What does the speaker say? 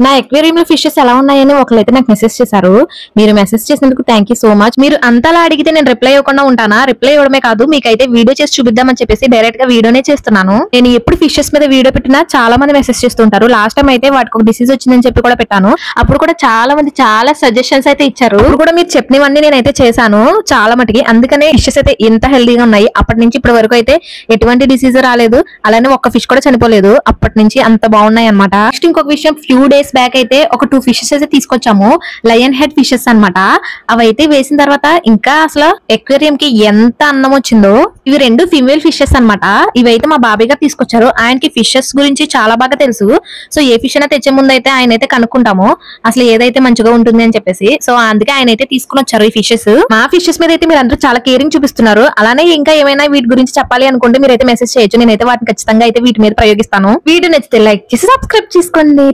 నా ఎక్వేరియం లో ఫిషెస్ ఎలా ఉన్నాయని ఒకరైతే నాకు మెసేజ్ చేశారు. మీరు మెసేజ్ చేసినందుకు థ్యాంక్ యూ సో మచ్. మీరు అంతలా అడిగితే నేను రిప్లై ఇవ్వకుండా ఉంటానా? రిప్లై ఇవ్వడమే కాదు, మీకైతే వీడియో చేసి చూపిద్దామని చెప్పేసి డైరెక్ట్ గా వీడియోనే చేస్తున్నాను. నేను ఎప్పుడు ఫిషెస్ మీద వీడియో పెట్టినా చాలా మంది మెసేజ్ చేస్తుంటారు. లాస్ట్ టైం అయితే వాటికి ఒక డిసీజ్ వచ్చిందని చెప్పి కూడా పెట్టాను. అప్పుడు కూడా చాలా మంది చాలా సజెషన్స్ అయితే ఇచ్చారు. ఇప్పుడు కూడా మీరు చెప్పినవన్నీ నేనైతే చేశాను చాలా మటుకి. అందుకనే ఫిషెస్ అయితే ఎంత హెల్దీగా ఉన్నాయి. అప్పటి నుంచి ఇప్పటి వరకు అయితే ఎటువంటి డిసీజ్ రాలేదు. అలానే ఒక్క ఫిష్ కూడా చనిపోలేదు. అప్పటి నుంచి అంత బాగున్నాయి అనమాట. నెక్స్ట్ ఇంకొక విషయం, ఫ్యూ డేస్ బ్యాక్ అయితే ఒక 2 ఫిషెస్ అయితే తీసుకొచ్చాము. లయన్ హెడ్ ఫిషెస్ అన్నమాట. అవైతే వేసిన తర్వాత ఇంకా అసలు ఎక్వేరియం కి ఎంత అందం వచ్చిందో. ఇవి 2 ఫీమేల్ ఫిషెస్ అన్నమాట. ఇవైతే మా బాబాయ్ గారు తీసుకొచ్చారు. ఆయనకి ఫిషెస్ గురించి చాలా బాగా తెలుసు. సో ఏ ఫిష్ అయినా తెచ్చే ముందు అయితే ఆయన అయితే కనుక్కుంటాము అసలు ఏదైతే మంచిగా ఉంటుంది అని చెప్పేసి. సో అందుకే ఆయన అయితే తీసుకుని వచ్చారు ఈ ఫిషెస్. మా ఫిషెస్ మీద అయితే మీరు అందరూ చాలా కేరింగ్ చూపిస్తున్నారు. అలానే ఇంకా ఏమైనా వీటి గురించి చెప్పాలి అనుకుంటే మీరైతే మెసేజ్ చేయొచ్చు. నేనైతే వాటిని ఖచ్చితంగా అయితే వీటి మీద ప్రయోగిస్తాను. వీడియో నచ్చితే లైక్ చేసి సబ్స్క్రైబ్ చేసుకోండి.